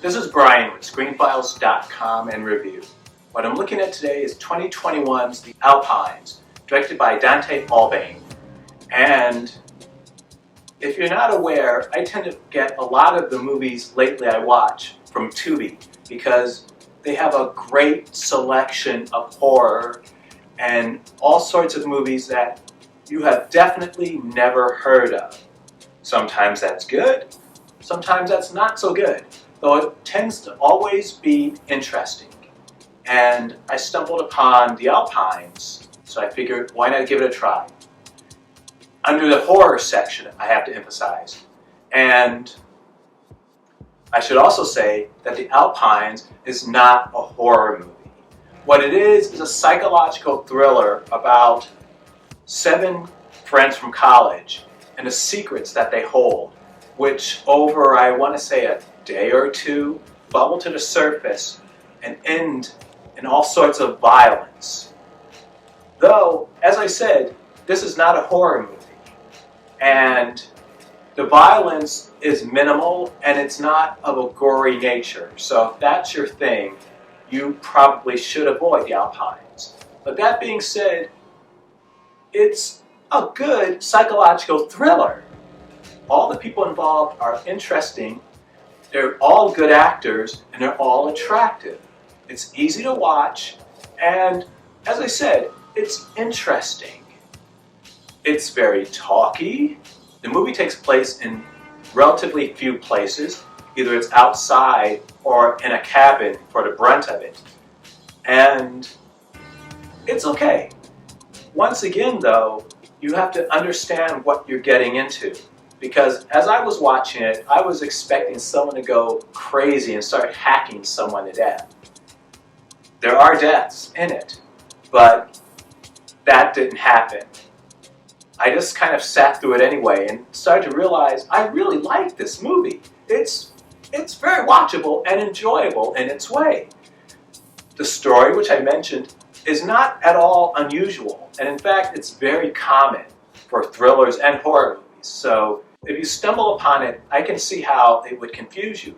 This is Brian with ScreenFiles.com and Review. What I'm looking at today is 2021's The Alpines, directed by Dante Aubain. And if you're not aware, I tend to get a lot of the movies lately I watch from Tubi because they have a great selection of horror and all sorts of movies that you have definitely never heard of. Sometimes that's good, sometimes that's not so good, though it tends to always be interesting. And I stumbled upon The Alpines, so I figured why not give it a try. Under the horror section, I have to emphasize. And I should also say that The Alpines is not a horror movie. What it is a psychological thriller about 7 friends from college and the secrets that they hold, which over, I want to say, a day or two, bubble to the surface and end in all sorts of violence. Though, as I said, this is not a horror movie. And the violence is minimal and it's not of a gory nature. So if that's your thing, you probably should avoid The Alpines. But that being said, it's a good psychological thriller. All the people involved are interesting, they're all good actors, and they're all attractive. It's easy to watch, and as I said, it's interesting. It's very talky. The movie takes place in relatively few places. Either it's outside or in a cabin for the brunt of it. And it's okay. Once again, though, you have to understand what you're getting into. Because as I was watching it, I was expecting someone to go crazy and start hacking someone to death. There are deaths in it, but that didn't happen. I just kind of sat through it anyway and started to realize I really like this movie. It's very watchable and enjoyable in its way. The story, which I mentioned, is not at all unusual, and in fact, it's very common for thrillers and horror movies. So if you stumble upon it, I can see how it would confuse you.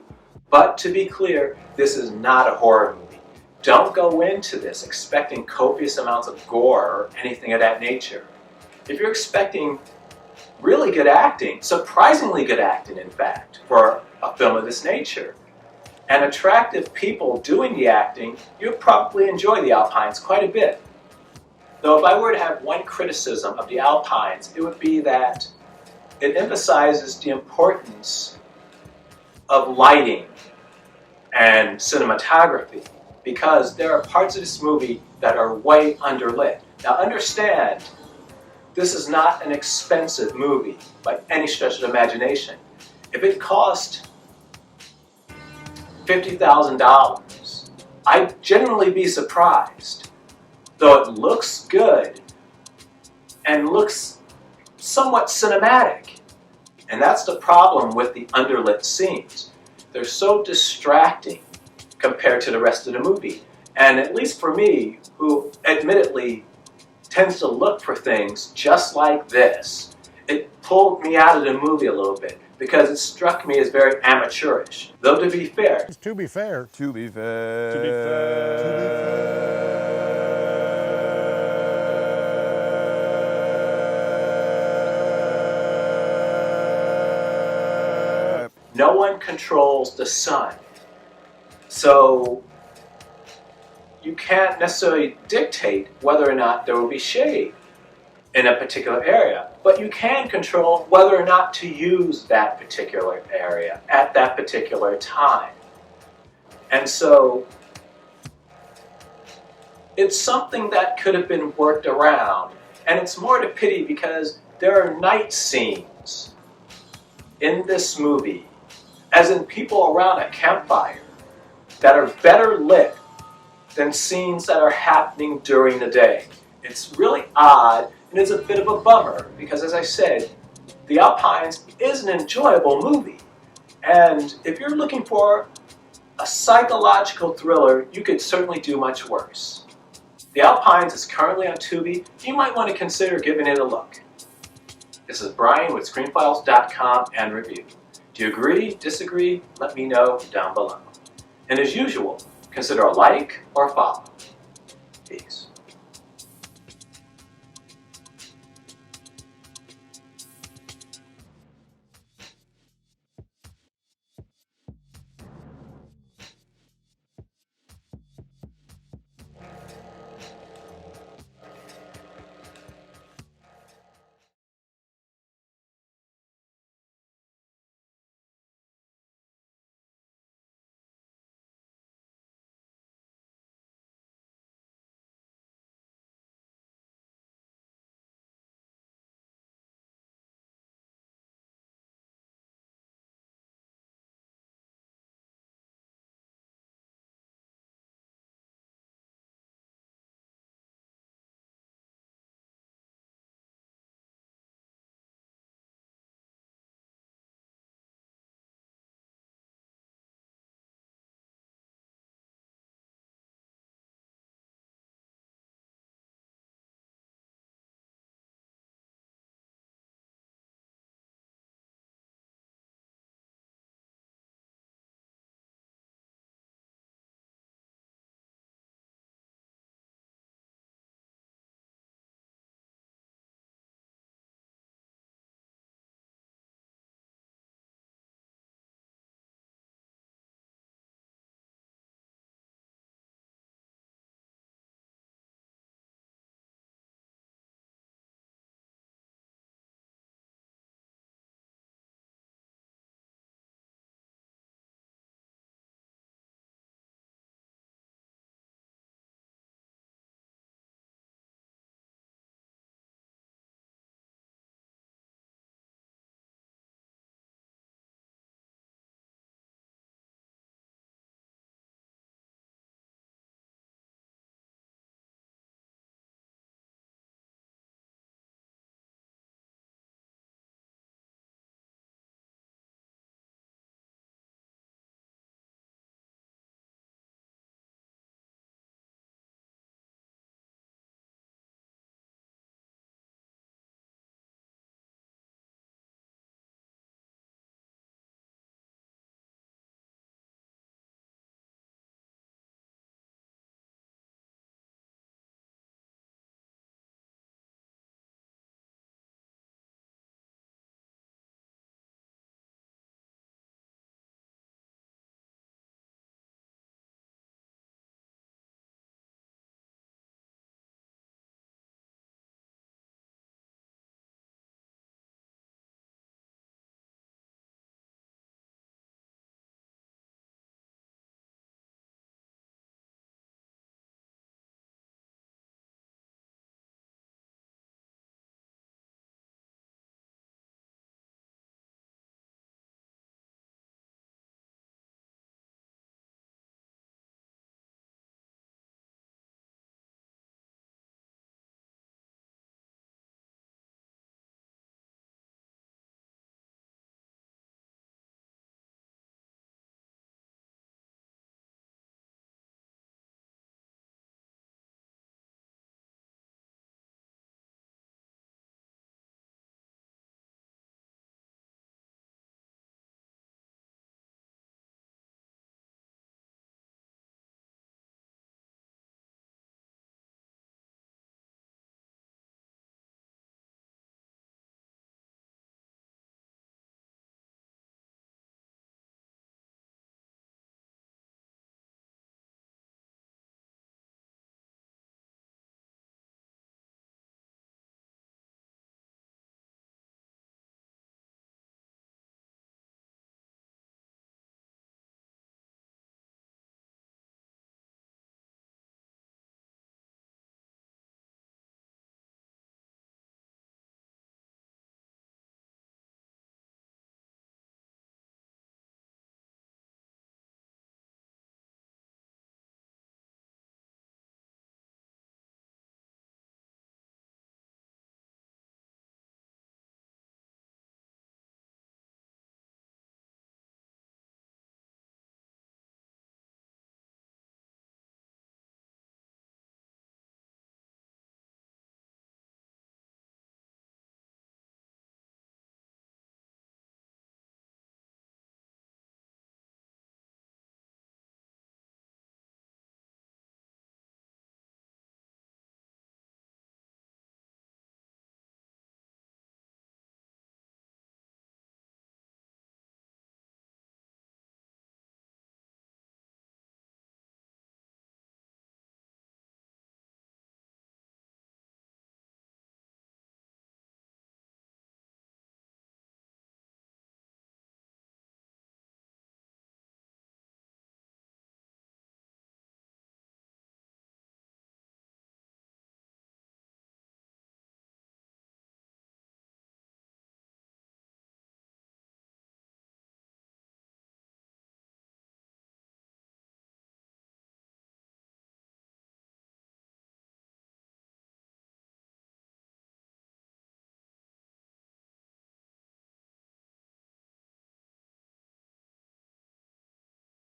But to be clear, this is not a horror movie. Don't go into this expecting copious amounts of gore or anything of that nature. If you're expecting really good acting, surprisingly good acting in fact, for a film of this nature, and attractive people doing the acting, you'll probably enjoy The Alpines quite a bit. Though if I were to have one criticism of The Alpines, it would be that it emphasizes the importance of lighting and cinematography, because there are parts of this movie that are way underlit. Now understand, this is not an expensive movie by any stretch of the imagination. If it cost $50,000, I'd generally be surprised. Though it looks good and looks somewhat cinematic. And that's the problem with the underlit scenes. They're so distracting compared to the rest of the movie. And at least for me, who admittedly tends to look for things just like this, it pulled me out of the movie a little bit because it struck me as very amateurish. Though to be fair, no one controls the sun. So you can't necessarily dictate whether or not there will be shade in a particular area, but you can control whether or not to use that particular area at that particular time. And so it's something that could have been worked around, and it's more to pity because there are night scenes in this movie, as in people around a campfire, that are better lit than scenes that are happening during the day. It's really odd, and it's a bit of a bummer, because as I said, The Alpines is an enjoyable movie. And if you're looking for a psychological thriller, you could certainly do much worse. The Alpines is currently on Tubi. You might want to consider giving it a look. This is Brian with ScreenFiles.com and Review. Do you agree, disagree? Let me know down below. And as usual, consider a like or a follow. Peace.